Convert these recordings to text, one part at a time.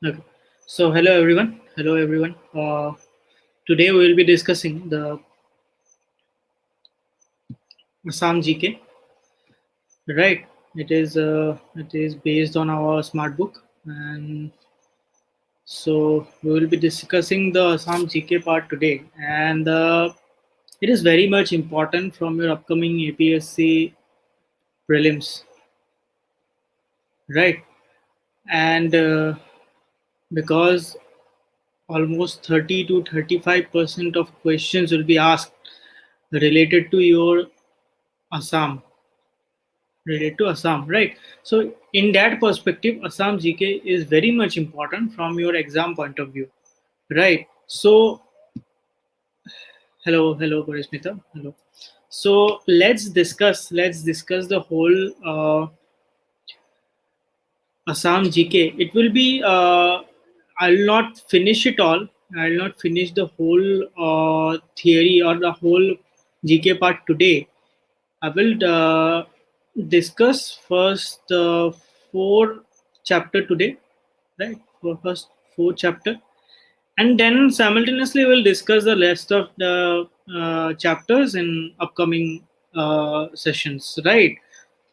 Okay. So hello everyone. Hello everyone. Today we will be discussing the Assam GK. Right. It is based on our smart book, and so we will be discussing the Assam GK part today. And it is very much important from your upcoming APSC prelims. Right. And because almost 30 to 35% of questions will be asked related to your Assam related to Assam, right? So, in that perspective, Assam GK is very much important from your exam point of view, right? So, hello, Parishmita, hello. So, let's discuss the whole Assam GK. It will be. I'll not finish it all. I'll not finish the whole theory or the whole GK part today. I will discuss first four chapter today, right? For first four chapter, and then simultaneously we'll discuss the rest of the chapters in upcoming sessions, right?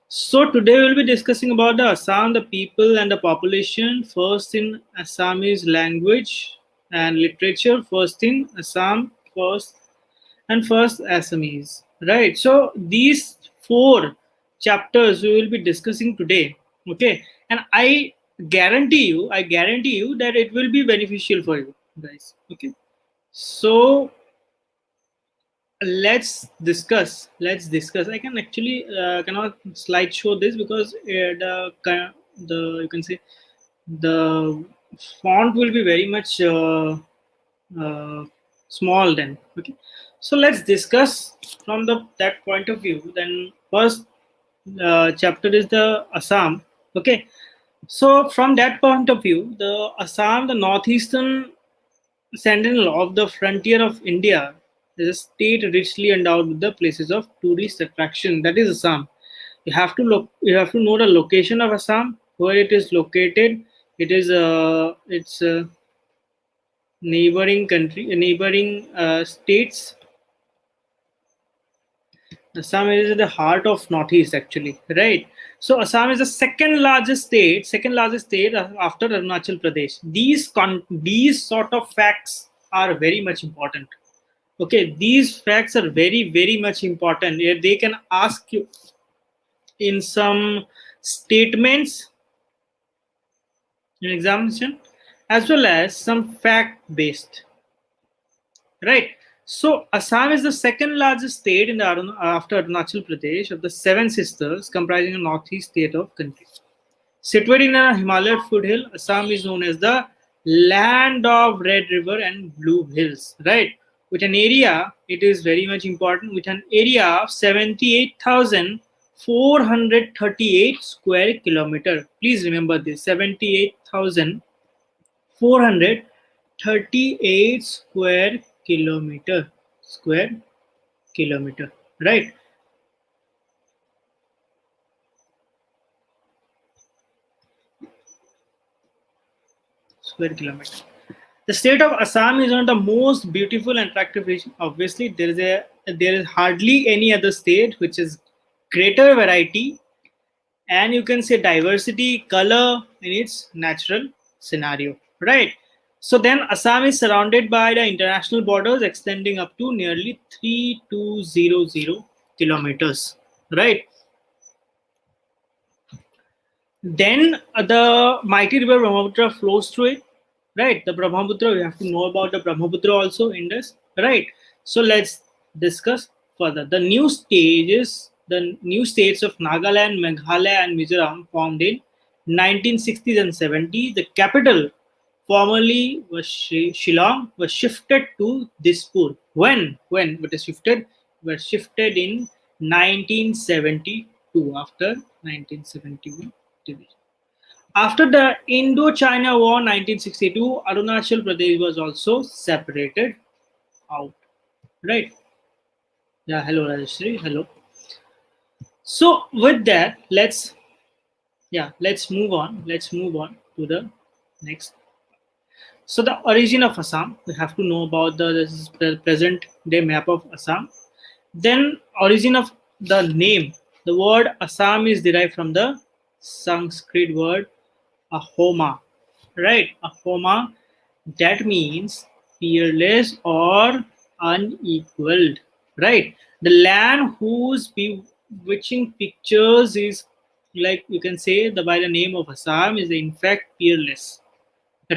So today we'll be discussing about the Assam, the people and the population. First in Assamese language and literature. First in Assam, first Assamese. Right. So these four chapters we will be discussing today. Okay. And I guarantee you that it will be beneficial for you guys. Okay. So let's discuss. I can actually cannot slide show this because the you can say the font will be very much uh, small then. Okay, so let's discuss from the that point of view. Then first chapter is the Assam. Okay, so from that point of view, the Assam, the northeastern sentinel of the frontier of India, is a state richly endowed with the places of tourist attraction. That is Assam. You have to look. You have to know the location of Assam, where it is located. It's neighboring country, neighboring states. Assam is at the heart of Northeast, actually, right? So Assam is the second largest state after Arunachal Pradesh. These sort of facts are very much important. Okay, these facts are very much important. They can ask you in some statements in examination, as well as some fact based, right? So Assam is the second largest state in the after Arunachal Pradesh of the seven sisters, comprising a northeast state of country. Situated in a Himalayan foothill, Assam is known as the land of Red River and Blue Hills, right? With an area, it is very much important, with an area of 78,438 square kilometer. Please remember this, 78,438 square kilometer, right? Square kilometer. The state of Assam is one of the most beautiful and attractive region. Obviously, there is hardly any other state which is greater variety and you can say diversity, color in its natural scenario, right? So then Assam is surrounded by the international borders extending up to nearly 3200 kilometers, right? Then the mighty river Brahmaputra flows through it, right? The Brahmaputra, we have to know about the Brahmaputra also in this, right? So let's discuss further. The new states of Nagaland, Meghalaya, and Mizoram formed in 1960s and 70s. The capital, formerly was Shillong, was shifted to Dispur. When it was shifted? Was shifted in 1972 after 1971 division. After the Indo-China War 1962, Arunachal Pradesh was also separated out. Right? Yeah, hello Rajeshri. Hello. So with that, let's move on. Let's move on to the next. So the origin of Assam, we have to know about this is the present day map of Assam. Then origin of the name. The word Assam is derived from the Sanskrit word Ahoma, right? Ahoma, that means peerless or unequaled, right? The land whose bewitching pictures is, like you can say, the by the name of Assam is in fact peerless,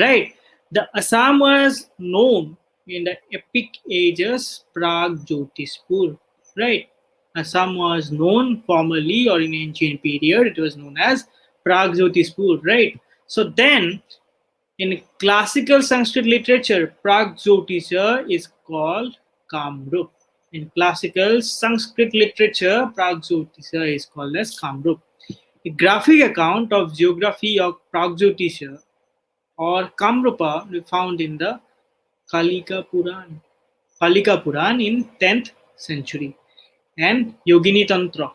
right? The Assam was known in the epic ages Prague-Jyotispur, right? Assam was known formerly or in ancient period, it was known as Prague-Jyotispur, right? So then, in classical Sanskrit literature, Prague-Jyotisha is called Kamrup. In classical Sanskrit literature, Prague-Jyotisha is called as Kamrup. A graphic account of geography of Prague-Jyotisha or Kamrupa we found in the Kalika Puran. Kalika Puran in 10th century and Yogini Tantra,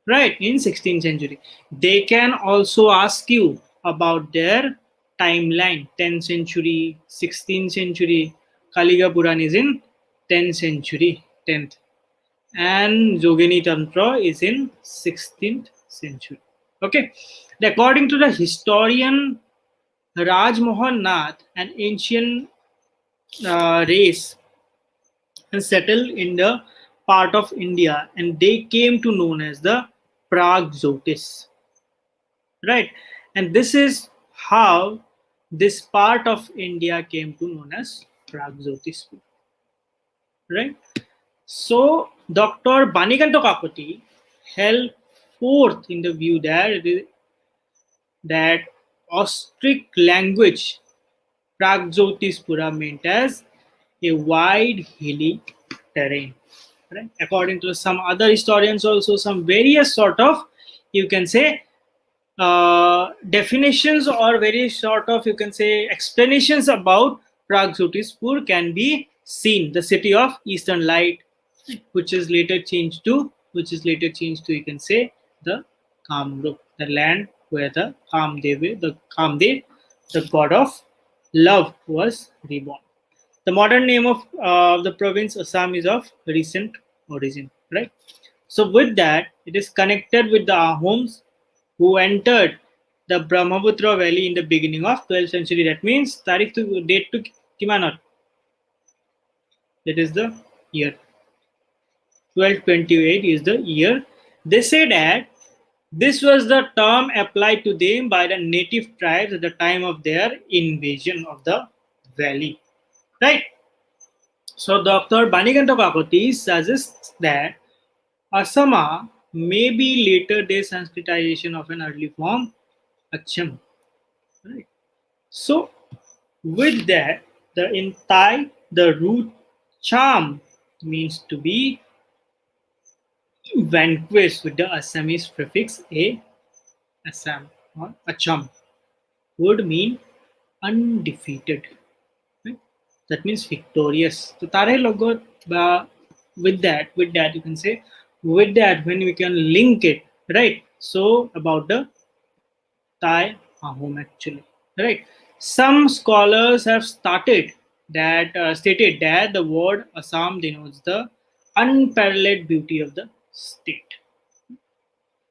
right, in 16th century. They can also ask you about their timeline, 10th century, 16th century. Kalika Puran is in 10th century, 10th, and Yogini Tantra is in 16th century. Okay, according to the historian Raj Mohan Nath, an ancient race, and settled in the part of India, and they came to known as the Prague-Zotis, right? And this is how this part of India came to known as Prague-Zotis, right? So Dr. Banikanto Kakoti held forth in the view that Austric language Pragjyotispura meant as a wide hilly terrain. Right? According to some other historians, also some various sort of, you can say, definitions or very sort of, you can say, explanations about Pragjyotispur can be seen. The city of Eastern Light, which is later changed to, you can say, the Kamrup, the land where the Kamdev, the god of love, was reborn. The modern name of the province Assam is of recent origin, right? So with that, it is connected with the Ahoms who entered the Brahmaputra valley in the beginning of 12th century. That means tarikh to date to kimanot. That is the year 1228 is the year. They say that this was the term applied to them by the native tribes at the time of their invasion of the valley, right? So Dr. Banikanta Kakoti suggests that Asama may be later day Sanskritization of an early form Acham. Right. So with that, in Thai, the root cham means to be vanquished with the Assamese prefix a, Assam or Acham, would mean undefeated. Right? That means victorious. So Tare logo with that you can say, with that when we can link it, right? So about the Thai Ahom actually, right? Some scholars have stated that the word Assam denotes the unparalleled beauty of the state.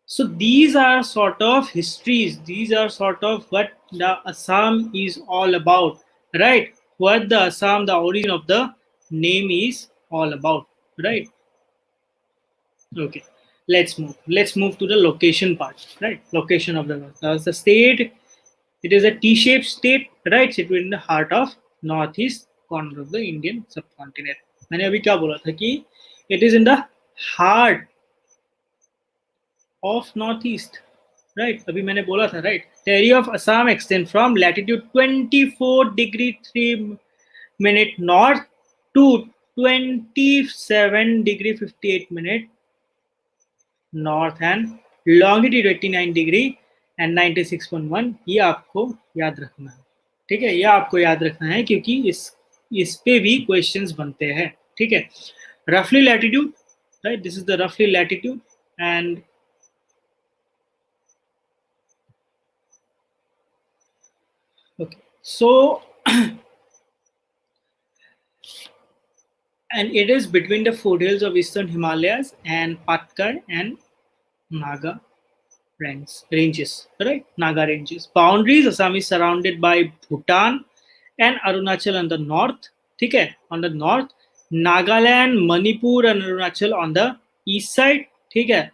So these are sort of histories. These are sort of what the Assam is all about, right? What the Assam, the origin of the name is all about, right? Okay, let's move to the location part, right? Location of the state. It is a T-shaped state, right? Situated in the heart of northeast corner of the Indian subcontinent. मैंने अभी क्या बोला था कि it is in the heart of northeast, right? अभी मैंने बोला था, right? The area of Assam extends from latitude 24 degree 3 minute north to 27 degree 58 minute north and longitude 89 degree and 96.1. ये आपको याद रखना है, ठीक है? ये आपको याद रखना है क्योंकि इस पे भी क्वेश्चंस बनते हैं, ठीक है? रफली latitude, right? This is the रफली latitude and okay, so and it is between the foothills of eastern Himalayas and Patkar and Naga ranges, right? Naga ranges. Boundaries, Assam is surrounded by Bhutan and Arunachal on the north. ठीक है? On the north, Nagaland, Manipur and Arunachal on the east side. ठीक है?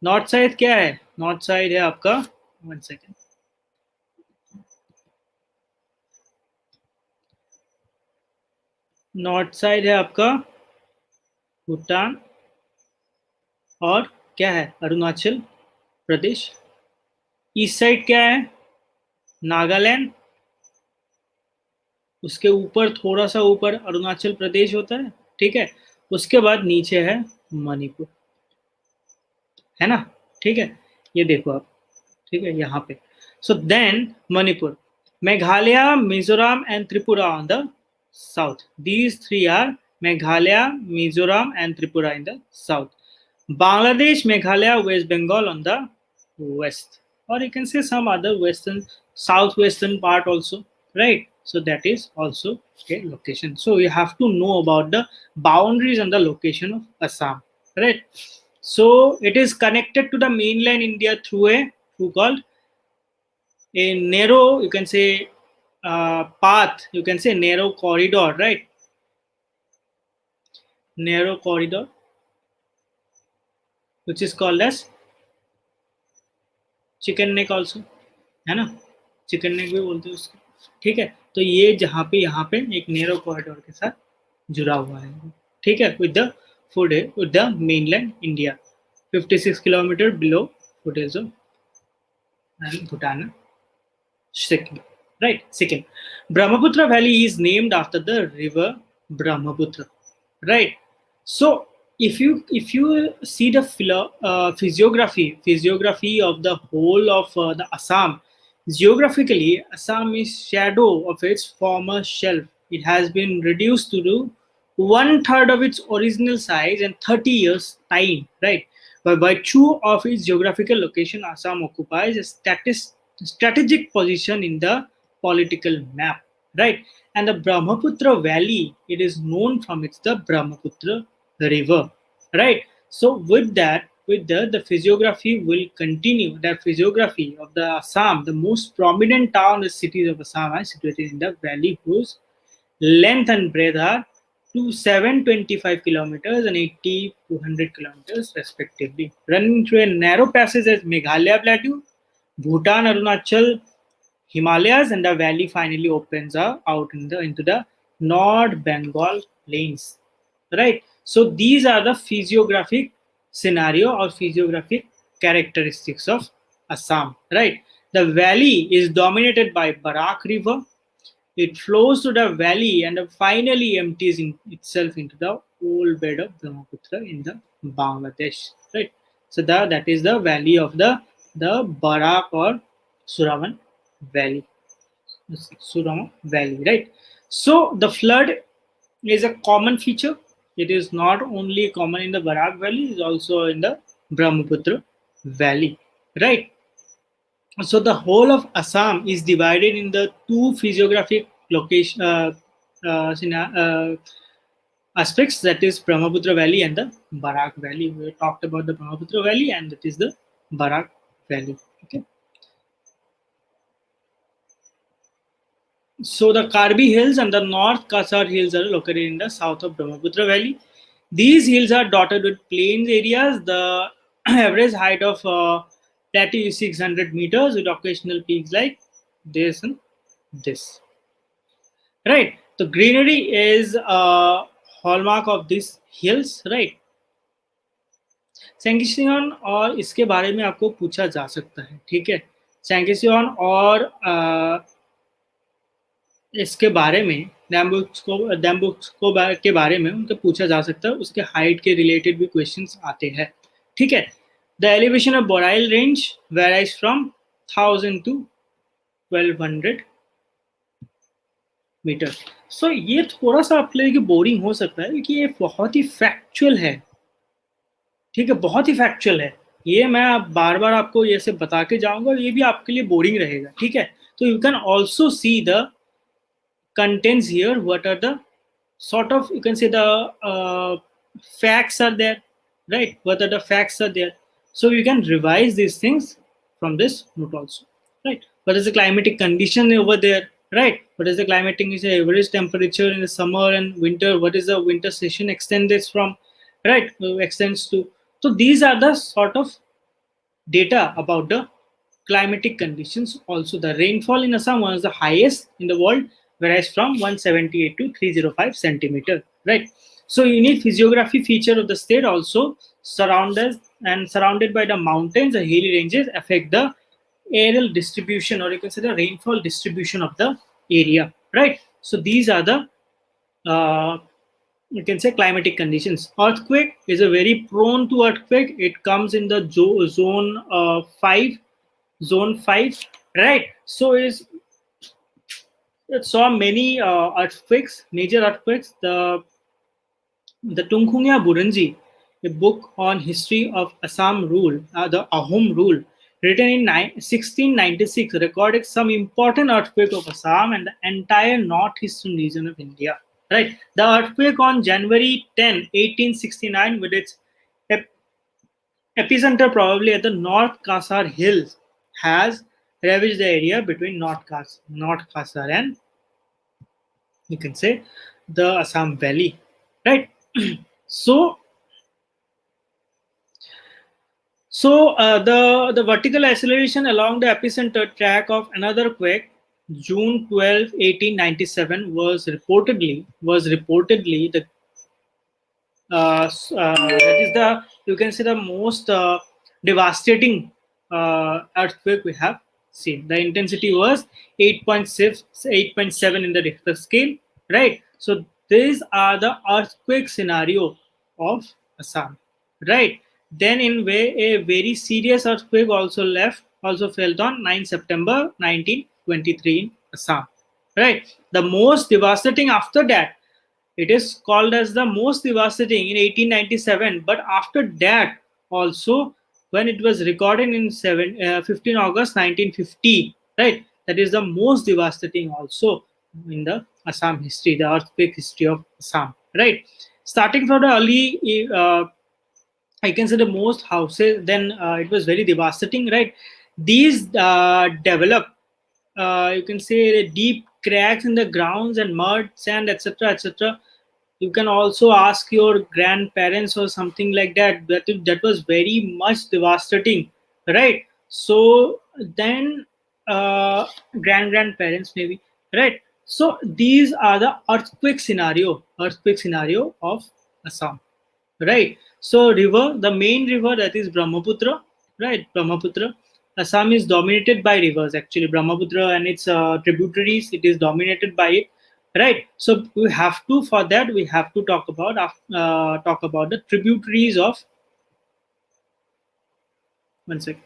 North side क्या है? North side है आपका 1 second. North side है आपका भूटान और क्या है अरुणाचल प्रदेश. ईस्ट साइड क्या है नागालैंड, उसके ऊपर थोड़ा सा ऊपर अरुणाचल प्रदेश होता है. ठीक है, उसके बाद नीचे है मणिपुर, है ना. ठीक है, ये देखो आप. ठीक है, यहाँ पे. So then Manipur, Meghalaya, Mizoram and Tripura on the south. These three are Meghalaya, Mizoram and Tripura in the south. Bangladesh, Meghalaya, West Bengal on the west, or you can say some other western, southwestern part also, right? So that is also a location. So you have to know about the boundaries and the location of Assam, right? So it is connected to the mainland India through called a narrow, you can say path, you can say narrow corridor, right? Narrow corridor, which is called as chicken neck also, है ना. Chicken neck भी बोलते हैं उसको. ठीक है, तो ये जहाँ पे यहाँ पे एक नैरो कॉरिडोर के साथ जुड़ा हुआ है. ठीक है, with the with the mainland India, 56 kilometer below foothills of Bhutan and Sikkim. Right, Sikkim. Brahmaputra Valley is named after the river Brahmaputra. Right. So if you see the physiography of the whole of the Assam, geographically Assam is shadow of its former shelf. It has been reduced to 1/3 of its original size in 30 years time. Right. By virtue of its geographical location, Assam occupies a strategic position in the political map, right? And the Brahmaputra Valley, it is known from its the Brahmaputra river, right? So with the physiography will continue. The physiography of the Assam, the most prominent town and cities of Assam are situated in the valley whose length and breadth are 725 kilometers and 80 to 100 kilometers respectively, running through a narrow passage as Meghalaya Plateau, Bhutan, Arunachal, Himalayas, and the valley finally opens out into the North Bengal plains, right? So these are the physiographic scenario or physiographic characteristics of Assam, right? The valley is dominated by Barak River. It flows to the valley and finally empties itself into the old bed of Brahmaputra in the Bangladesh, right? So that is the valley of the Barak or Suravan Valley. Surama Valley, right? So the flood is a common feature. It is not only common in the Barak Valley, it is also in the Brahmaputra Valley, right? So the whole of Assam is divided in the two physiographic location aspects, that is Brahmaputra Valley and the Barak Valley. We talked about the Brahmaputra Valley and that is the Barak Valley. Okay. So the Karbi Hills and the North Kasar Hills are located in the south of Brahmaputra Valley. These hills are dotted with plains areas. The average height of plateau is 600 meters with occasional peaks like this and this. Right. The greenery is a hallmark of these hills. Right. सैंकिसियन और इसके बारे में आपको पूछा जा सकता है. ठीक है, सैंकिसियन और इसके बारे में डैम्बुक्स के बारे में उनके पूछा जा सकता है. उसके हाइट के रिलेटेड भी क्वेश्चंस आते हैं. ठीक है. The elevation of Barail range varies from 1000 to 1200 metre. So ये थोड़ा सा आपके लिए बोरिंग हो सकता है क्योंकि ये बहुत ही फैक्चुअल है. ठीक है, बहुत ही फैक्चुअल है. ये मैं बार बार आपको ये से बता के जाऊंगा, ये भी आपके लिए बोरिंग रहेगा. ठीक है, तो you can also see the contents here. What are the sort of, you can say, the facts are there, right? Whether the facts are there, so you can revise these things from this note also, right? What is the climatic condition over there, right? What is the climatic average temperature in the summer and winter? What is the winter session extends from, right? Extends to. So these are the sort of data about the climatic conditions. Also, the rainfall in Assam was the highest in the world, varies from 178 to 305 centimeter. Right. So, unique physiography feature of the state also surrounded by the mountains. The hilly ranges affect the aerial distribution, or you can say the rainfall distribution of the area. Right. So, these are the you can say climatic conditions. Earthquake is a very prone to earthquake. It comes in the zone 5, right? So is it saw many earthquakes, major earthquakes. The Tungkhungia Buranji, a book on history of Assam rule, the Ahom rule, written in 1696, recorded some important earthquake of Assam and the entire northeastern region of India. Right, the earthquake on January 10, 1869, with its epicenter probably at the North Kasar Hills, has ravaged the area between North Kasar and, you can say, the Assam Valley, right? So, the vertical acceleration along the epicenter track of another quake, June 12, 1897, was reportedly the that is the, you can say, the most devastating earthquake we have seen. The intensity was 8.6, 8.7 in the Richter scale, right? So these are the earthquake scenario of Assam, right? Then in way a very serious earthquake also fell on 9 September 1923 in Assam, right? The most devastating after that, it is called as the most devastating in 1897, but after that also, when it was recorded in 15 August 1950, right? That is the most devastating also in the Assam history, the earthquake history of Assam, right? Starting from the early, I can say the most houses, then it was very devastating, right? These develop, you can say, deep cracks in the grounds and mud, sand, etc., etc. You can also ask your grandparents or something like that. That was very much devastating, right? So then, grandparents maybe, right? So these are the earthquake scenario of Assam, right? So river, the main river, that is Brahmaputra, right? Brahmaputra. Assam is dominated by rivers, actually. Brahmaputra and its tributaries, it is dominated by it, right? So we have to, for that we have to talk about the tributaries of, one sec,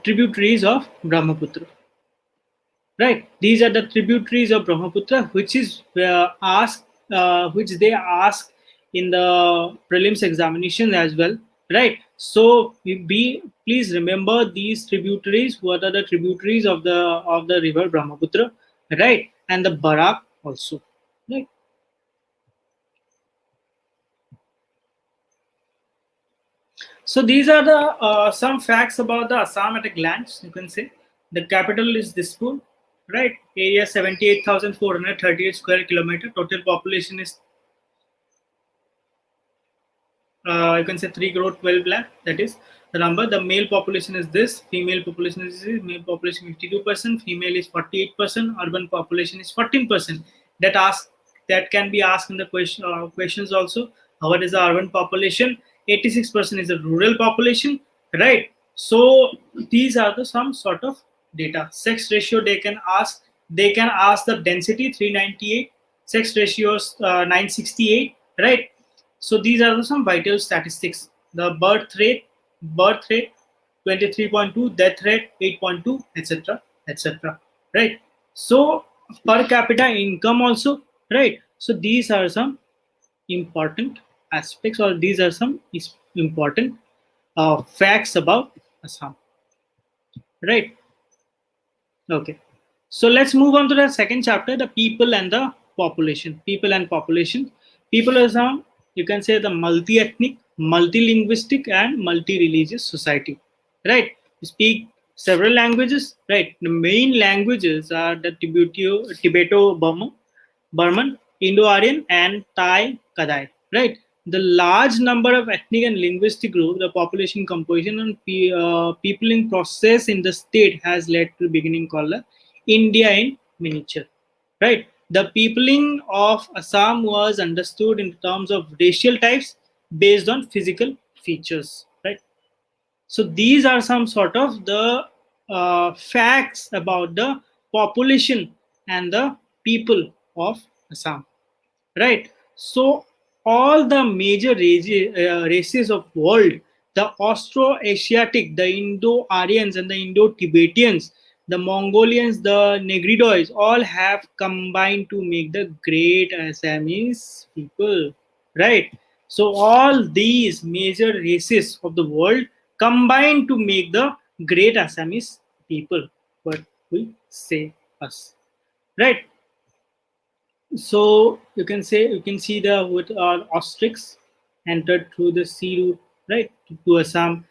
tributaries of Brahmaputra, right? These are the tributaries of Brahmaputra, which they ask in the prelims examination as well, right? So please remember these tributaries. What are the tributaries of the river Brahmaputra, right? And the Barak also, right? So these are the some facts about the Assam at a glance. You can say the capital is Dispur, right? Area 78,438 square kilometer. Total population is, you can say, 3 crore 12 lakh. That is the number. The male population is this. Female population is this. Male population 52%. Female is 48%. Urban population is 14%. That can be asked in the questions also. What is the urban population? 86% is the rural population, right? So these are the some sort of data. Sex ratio, they can ask. They can ask the density 398. Sex ratios 968, right? So these are some vital statistics. The birth rate 23.2, death rate 8.2, etc., etc., right? So per capita income also, right? So these are some important aspects, or these are some important facts about Assam, right? Okay. So let's move on to the second chapter, the people and the population. People and population. People is a, you can say, the multi-ethnic, multi-linguistic, and multi-religious society. Right? We speak several languages. Right? The main languages are the Tibeto-Burman, Indo-Aryan, and Thai Kadai. Right? The large number of ethnic and linguistic groups, the population composition, and peopling process in the state has led to the beginning called the India in miniature. Right? The peopling of Assam was understood in terms of racial types based on physical features. Right? So these are some sort of the facts about the population and the people of Assam. Right? So all the major races of world, the Austro-Asiatic, the Indo-Aryans and the Indo-Tibetans, the Mongolians, the Negridoids, all have combined to make the great Assamese people. Right? So all these major races of the world combine to make the great Assamese people. What we say us. Right? So you can see the with our ostrix entered through the sea route, right, to Assam.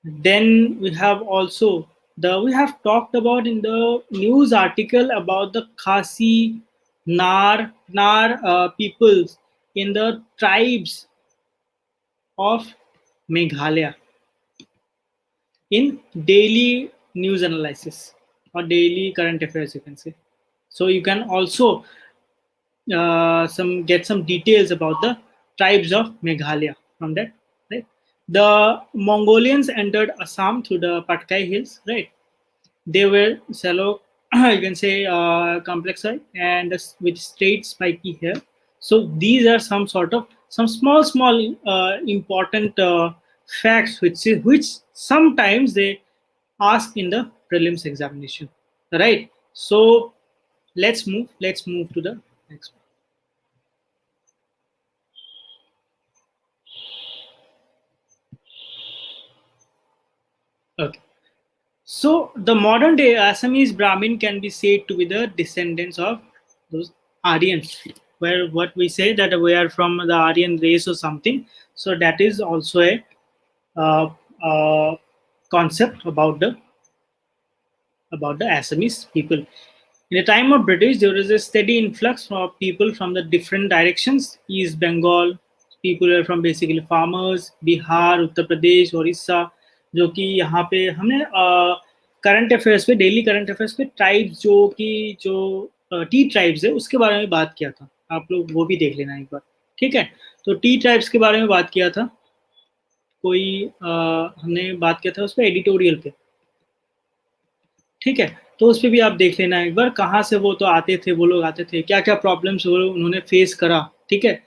Then we have also the we have talked about in the news article about the Khasi Nar peoples in the tribes of Meghalaya in daily news analysis or daily current affairs, you can say. So you can also some get some details about the tribes of Meghalaya from that. Right, the Mongolians entered Assam through the Patkai Hills. Right, they were shallow, you can say complex and with straight spiky hair. So these are some sort of some small important facts which sometimes they ask in the prelims examination. Right. So let's move to the next one. Okay. So the modern day Assamese Brahmin can be said to be the descendants of those Aryans, where what we say that we are from the Aryan race or something. So that is also a uh, uh, concept about the Assamese people. In the time of British, there was a steady influx of people from the different directions. East Bengal, people are from basically farmers, Bihar, Uttar Pradesh, Orissa, जो कि यहाँ पे हमने current affairs पे daily current affairs पे tribes जो tea tribes है उसके बारे में बात किया था. आप लोग वो भी देख लेना एक बार. ठीक है, तो टी ट्राइब्स के बारे में बात किया था. कोई हमने बात किया था उस पर एडिटोरियल पे. ठीक है, तो उस पर भी आप देख लेना एक बार कहाँ से वो तो आते थे, वो लोग आते थे, क्या क्या प्रॉब्लम्स वो उन्होंने फेस करा. ठीक है,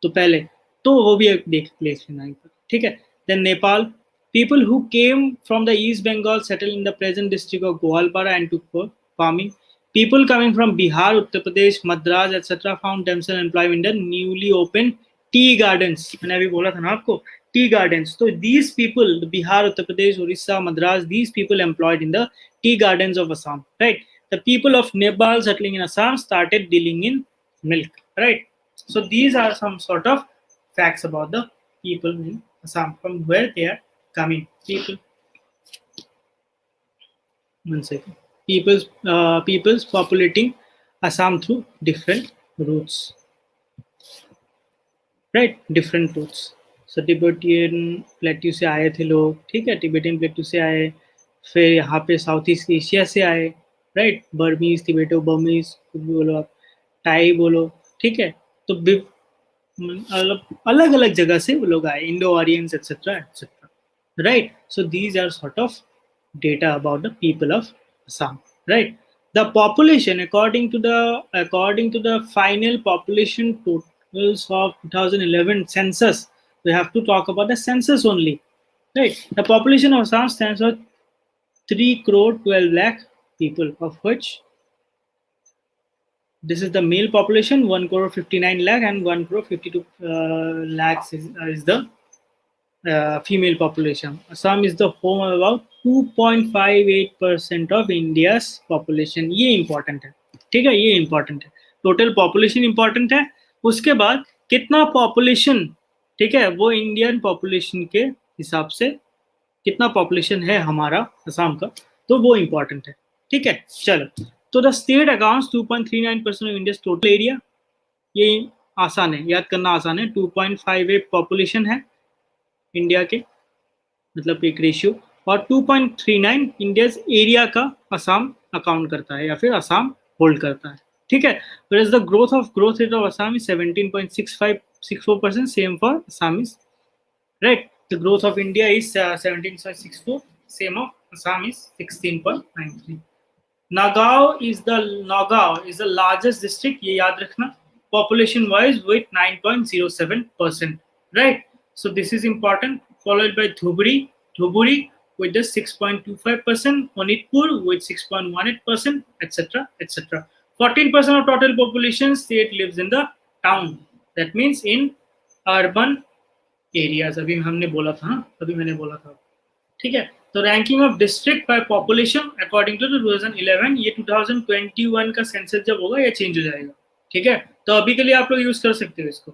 तो पहले तो वो भी एक देख लेना एक बार. ठीक है, then Nepal, people who came from the East Bengal settled in the present district of Goalpara and took for farming. People coming from Bihar, Uttar Pradesh, Madras, etc. found themselves employed in the newly opened tea gardens. मैंने अभी बोला था ना आपको tea gardens. So these people, the Bihar, Uttar Pradesh, Orissa, Madras, these people employed in the tea gardens of Assam. Right. The people of Nepal settling in Assam started dealing in milk. Right. So these are some sort of facts about the people in Assam from where they are coming. People. One second. People's populating Assam through different routes. Right, different routes. So Tibetan plateau से आए थे लोग. ठीक है, Tibetan plateau से आए, फिर यहाँ पे साउथ ईस्ट एशिया से आए. राइट, बर्मीज, तिबेटो बर्मीज, कुछ भी बोलो आप, टाई बोलो. ठीक है, तो अलग अलग जगह से वो लोग आए, Indo Aryans etcetera etcetera. Right, so these are sort of data about the people of Assam. Right, the population according to the final population totals of 2011 census. We have to talk about the census only. Right, the population of Assam stands for 3 crore 12 lakh people, of which this is the male population 1 crore 59 lakh and 1 crore 52 lakhs is the female population. Assam is the home of about 2.58% of India's population. ये important है, ठीक है, ये important है. Total population important है. उसके बाद कितना population, ठीक है, वो इंडियन population के हिसाब से कितना पॉपुलेशन है हमारा असम का, तो वो इंपॉर्टेंट है. ठीक है, चलो. तो the state accounts 2.39% of India total area. ये आसान है, याद करना आसान है. 2.58 पॉपुलेशन है इंडिया के, मतलब एक रेशियो. और 2.39 इंडिया एरिया का असम अकाउंट करता है या फिर असम होल्ड करता है. ठीक है. whereas the growth rate of Assam is 17.6564%. same for Assam is right. The growth of India is 17.64. Same of Assam is 16.93. Nagaon is the largest district. ये याद रखना. Population wise with 9.07%. Right. So this is important. Followed by Dhuburi with the 6.25%. Honitpur with 6.18%, etc. etc. 14% of total population state lives in the town. That means in urban areas. अभी हमने बोला था ना, अभी मैंने बोला था. ठीक है. तो ranking of district by population according to 2011. ये 2021 का सेंसस जब होगा ये चेंज हो जाएगा. ठीक है. तो अभी के लिए आप लोग यूज कर सकते हो इसको.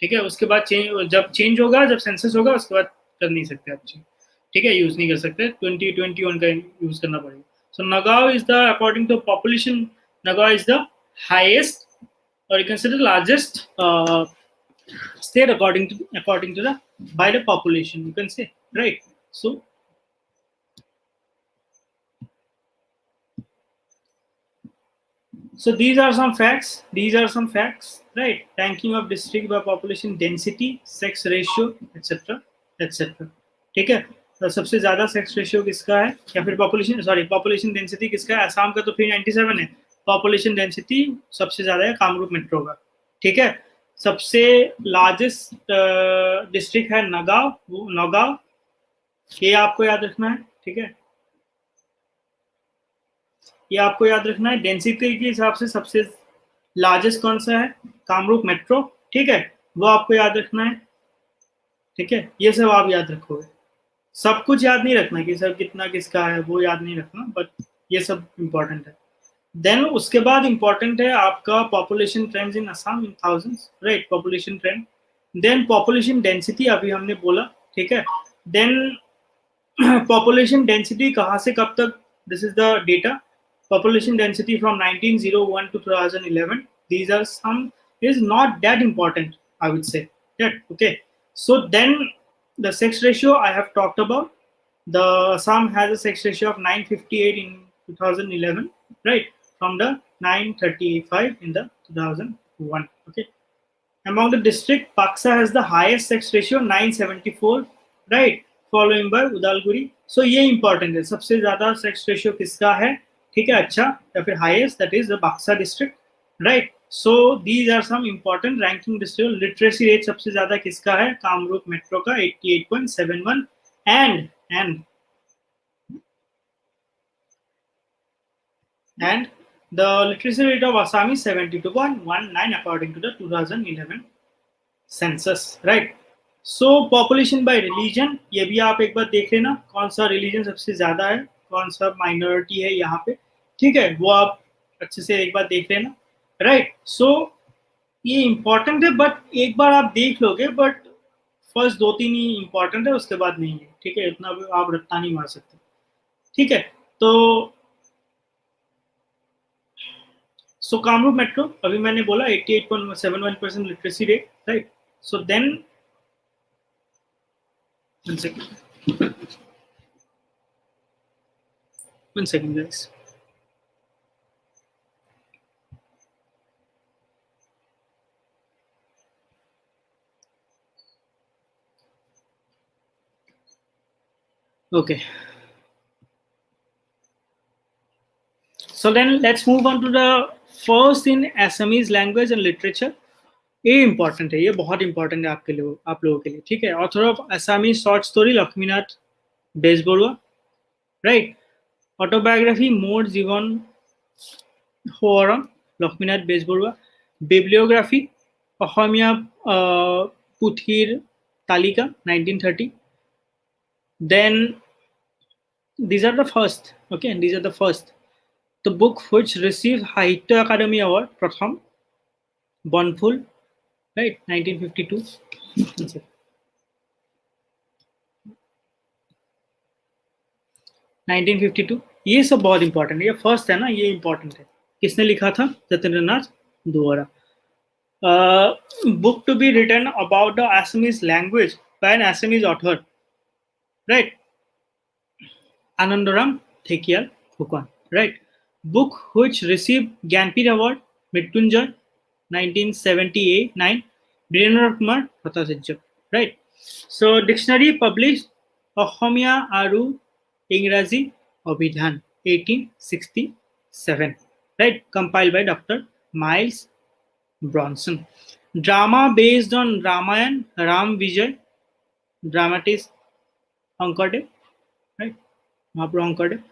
ठीक है. उसके बाद जब चेंज होगा, जब सेंसस होगा, उसके बाद कर नहीं सकते आप चेंज. ठीक है, यूज नहीं कर सकते. 2021 का यूज करना पड़ेगा. So Nagaon is the according to population, Nagaon is the highest और you can say the largest state according to the by the population, you can say, right? So these are some facts, right? Ranking of district by population density, sex ratio, etc. etc. ठीक है. तो सबसे ज्यादा sex ratio किसका है या फिर population density किसका है? असम का तो 397 है. पॉपुलेशन डेंसिटी सबसे ज्यादा है कामरूप मेट्रो का. ठीक है. सबसे लार्जेस्ट डिस्ट्रिक्ट है नगांव. ये आपको याद रखना है. ठीक है, ये आपको याद रखना है. डेंसिटी के हिसाब से सबसे लार्जेस्ट कौन सा है? कामरूप मेट्रो. ठीक है, वो आपको याद रखना है. ठीक है, ये सब आप याद रखोगे. सब कुछ याद नहीं रखना कि सब कितना किसका है, वो याद नहीं रखना, बट ये सब इंपॉर्टेंट है. देन उसके बाद इंपॉर्टेंट है आपका population trends in Assam in thousands, right? Population trend. Then population density अभी हमने बोला. ठीक है. देन पॉपुलेशन डेंसिटी कहाँ से कब तक? This is the data. Population density from 1901 to 2011. These are some is not that important, I would say. That okay. So then the sex ratio I have talked about. The Assam has a sex ratio of 958 in 2011, right? From the 935 in the 2001. Okay. Among the district, Paksa has the highest sex ratio, 974, right? Following by Udalguri. So ये important है. सबसे ज़्यादा sex ratio किसका है? ठीक है, अच्छा, या फिर highest, that is the Paksa district, right? So these are some important ranking district. Literacy rate सबसे ज़्यादा किसका है? कामरूप मेट्रो का 88.71 and the literacy rate of Assam is 72.19 according to the 2011 census, right? So population by religion, ये भी आप एक बार देख लेना कौन सा religion सबसे ज्यादा है, कौन सा minority है यहाँ पे. ठीक है, वो आप अच्छे से एक बार देख लेना, right? So ये important है, but एक बार आप देख लोगे, but फर्स्ट 2-3 ही important है, उसके बाद नहीं है. ठीक है, इतना आप रट्टा नहीं मार सकते. ठीक है. तो सो कामरूप मेट्रो अभी मैंने बोला 88.71% literacy rate, right? So then one second guys. Okay, so then let's move on to the first in Assamese language and literature. ये इंपॉर्टेंट है, ये बहुत इंपॉर्टेंट है आपके लिए, आप लोगों के लिए. ठीक है. Author of Assamese short story Lakshminath Bezbaruah, right? Autobiography Mor Jivan Horam Lakshminath Bezbaruah. Bibliography Asamiya Puthir Talika 1930. Then these are the first. Okay, these are the first. The book which received Sahitya Academy Award, Pratham, Bonful, right, 1952. 1952. ये सब बहुत इंपॉर्टेंट है, ये फर्स्ट है ना, ये important है. किसने लिखा था? जतेंद्रनाथ दुआरा. Book to be written about the Assamese language by an Assamese author, right? Anandaram Thekial Fukan, right? Book which received Gyanpir Award, Mrityunjay, 1979, Birendra Kumar Bhattacharya, right? So dictionary published Ohomia Aru Ingraji Abhidhan, 1867, right? Compiled by Dr. Miles Bronson. Drama based on Ramayan, Ram Vijay, dramatist Ankade, right? Mahaprabhu Ankade.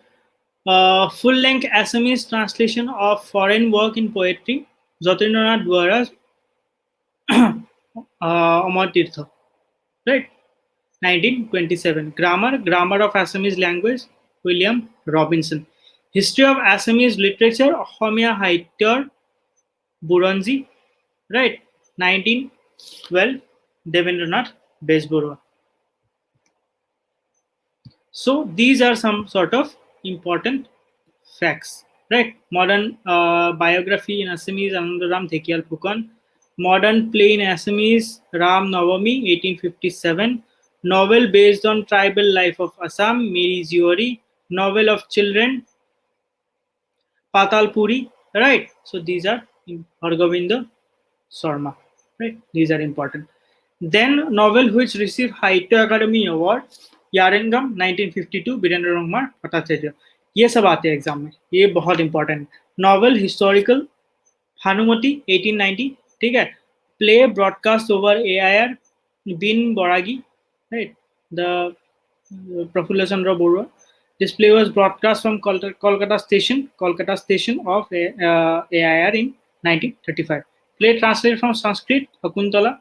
Full-length Assamese translation of foreign work in poetry, Jatindranath Duara's Amar Tirtha, right? 1927. Grammar of Assamese language, William Robinson. History of Assamese literature, Ohomia Sahityor Buronji, right? 1912. Devendranath Bezborua. So these are some sort of important facts, right? Modern biography in Assamese, Anandaram Thekial Phukan. Modern play in Assamese, Ram Navami, 1857. Novel based on tribal life of Assam, Miri Ziori. Novel of children, Patalpuri, right? So these are Hargovinda Sarma, right? These are important. Then novel which received Sahitya Academy Award, यारेंगम 1952, Virendra Kumar Bhattacharya. ये सब आते हैं exam में, ये बहुत important. Novel historical Bhanumati 1890, ठीक है. Play broadcast over AIR Bin Boragi, right, the Prafulla Chandra Barua. This play was broadcast from Kolkata station of AIR in 1935. Play translated from Sanskrit, Hakuntala.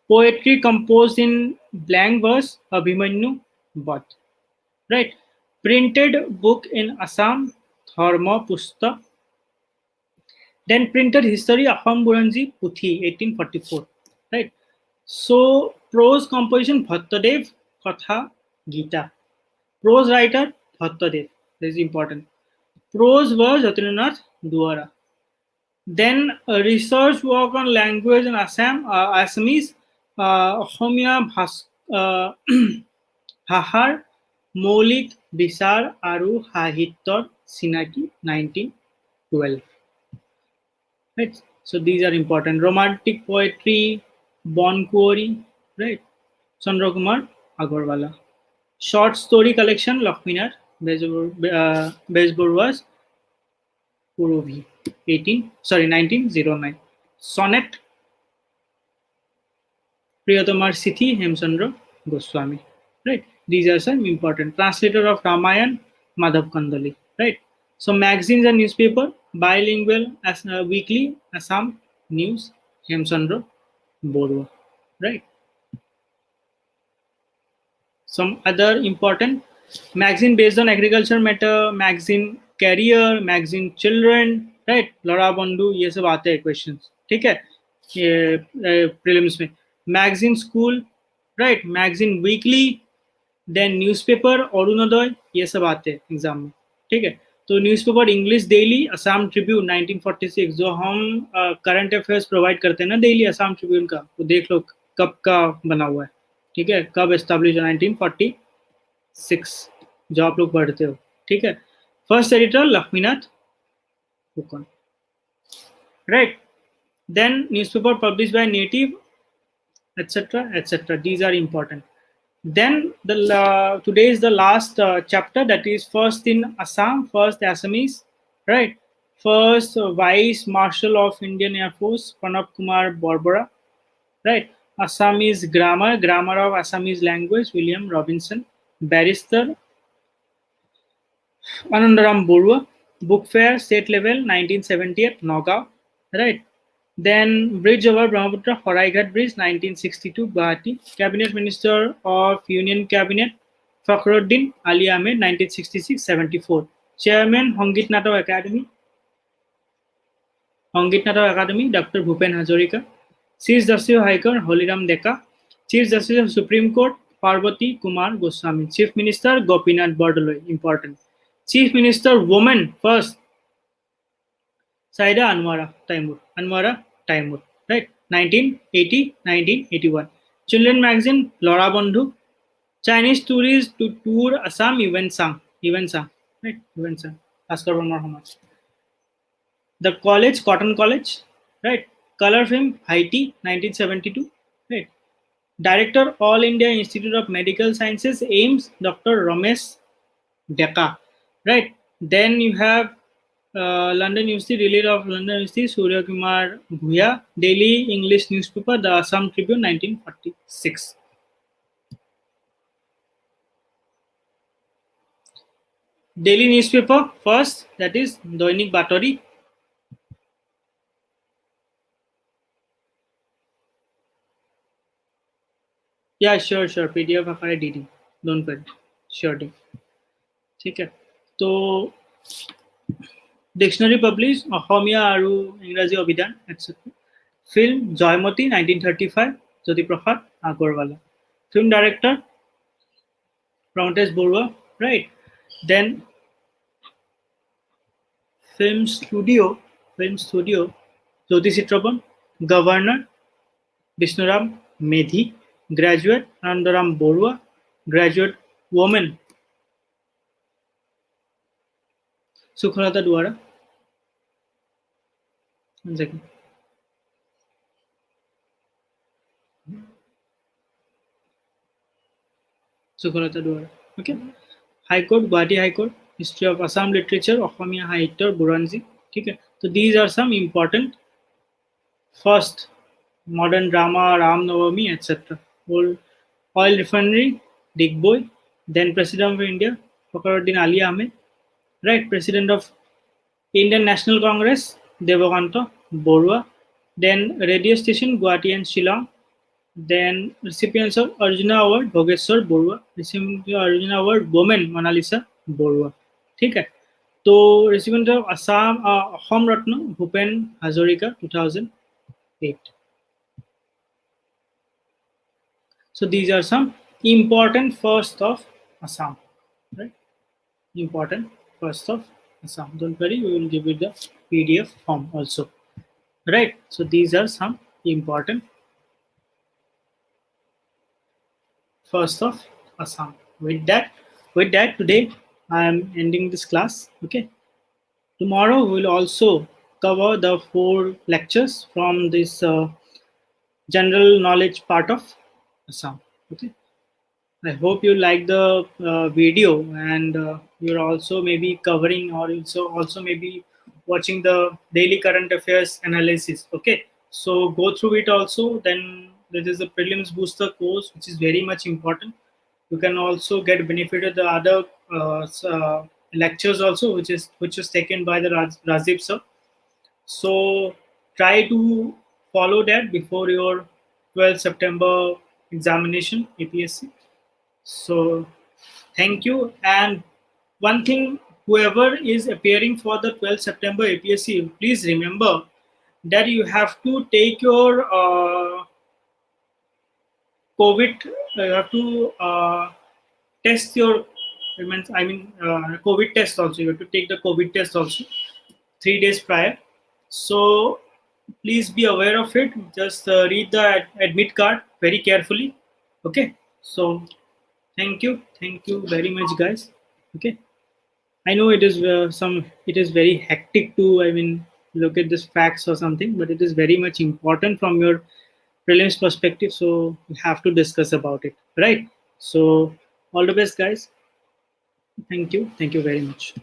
Poetry composed in blank verse, Abhimanyu Bhatt, right? Printed book in Assam, Dharma Pusta. Then printed history, Aham Buranji Puthi, 1844, right? So prose composition, Bhattadev, Katha, Gita. Prose writer, Bhattadev, this is important. Prose was Jatindranath Duara. Then research work on language in Assam, Assamese, Ohomia Bhahar, Maulik Bisar Aru Sahityor Sinaki, 1912. Right. So these are important. Romantic poetry, Bon Kuori, right? Chandra Kumar Agarwala. Short story collection, Lakshminar Bezborua's Purovi, 1909. Sonnet, Priyatomar Sithi Hemchandra Goswami, right? These are some important. Translator of Ramayan, Madhav Kandali, right? So magazines and newspaper, bilingual as weekly, Assam News, Hemchandra Borua, right? Some other important magazine based on agriculture matter, magazine career, magazine children, right? Laura Bondu, ये सब आते हैं questions, ठीक है? ये prelims में. Magazine school, right? Magazine weekly, then newspaper Arunoday, ये सब आते हैं एग्जाम में, ठीक है? तो newspaper English daily, Assam Tribune 1946, जो हम करंट अफेयर्स प्रोवाइड करते हैं ना डेली असम ट्रिब्यून का, तो देख लो कब का बना हुआ है, ठीक है? कब एस्टैब्लिश 1946, जो आप लोग पढ़ते हो, ठीक है? First editor Lakshminath Phukan, right? Then newspaper publish by native, etc, etc. These are important. Then today is the last chapter, that is first in Assam, first Assamese, right? First Vice Marshal of Indian Air Force, Pranab Kumar Borbora, right? Assamese grammar of Assamese language, William Robinson. Barrister Anandaram Borua. Book fair state level 1978, Nagaon, right? Then bridge over Brahmaputra, Horaigat Bridge, 1962, Guwahati. Cabinet Minister of Union Cabinet, Fakhruddin Ali Ahmed, 1966-74. Chairman, Hongit Natak Academy, Dr. Bhupen Hazarika. Chief Justice of High Court, Holiram Deka. Chief Justice of Supreme Court, Parvati Kumar Goswami. Chief Minister, Gopinath Bordoloi, important. Chief Minister, woman, first, Saida Anwara Taimur, right? 1980, 1981. Children magazine, Laura Bandhu. Chinese tourists to tour Assam, event sang, right? Event sang. Askar Verma Hamad. The college, Cotton College, right? Color film, Haiti, 1972, right? Director, All India Institute of Medical Sciences, AIMS, Dr. Ramesh Deka, right? Then you have London University, Relay of London University, Surya Kumar Bhuya, Daily English newspaper, The Assam Tribune, 1946. Daily newspaper, first, that is Doinik Batori. Yeah, sure, PDF आकारे DD, don't worry, sure thing. ठीक है, तो dictionary পাব্লিশ Asamiya আৰু ইংৰাজী অভিধান etcetera film Joymoti 1935 Jyotiprasad Agarwala film director Pramathesh Barua right then film studio Jyoti Chitraban governor Bishnuram Medhi graduate Anandaram Barua graduate woman Sukhalata Duara. One second. Sukhalata Duara. Okay. High Court, Guwahati High Court, History of Assam Literature, Assamia Sahitya, Buranji. Okay. So these are some important first modern drama, Ram Navami, etc. Oil refinery, Digboy. Then President of India, Fakhruddin Ali Ahmed. Right, President of Indian National Congress, Devakanta Borua. Then radio station, Guwahati and Shillong. Then recipients of Arjuna Award, Bhogeshwar Borua. Recipient of Arjuna Award, woman, Monalisa Borua. ठीक है, तो recipient of Assam Ratna, Bhupen Hazarika, 2008. So these are some important first of Assam, right? Important first of Assam. Don't worry, we will give you the PDF form also, right? So these are some important first of Assam. With that today I am ending this class. Okay, tomorrow we will also cover the 4 lectures from this general knowledge part of Assam. Okay, I hope you like the video and you're also maybe covering or also maybe watching the daily current affairs analysis. Okay, so go through it also. Then there is a prelims booster course which is very much important. You can also get benefit of the other lectures also which is taken by the Rajiv sir. So try to follow that before your 12th September examination APSC. So thank you. And one thing, whoever is appearing for the 12th September APSC, please remember that you have to take your COVID, you have to test your COVID test also. You have to take the COVID test also 3 days prior. So please be aware of it. Just read the admit card very carefully. Okay, so thank you very much, guys. Okay, I know it is very hectic to look at this facts or something, but it is very much important from your prelims perspective, so we have to discuss about it, right? So all the best, guys. Thank you very much.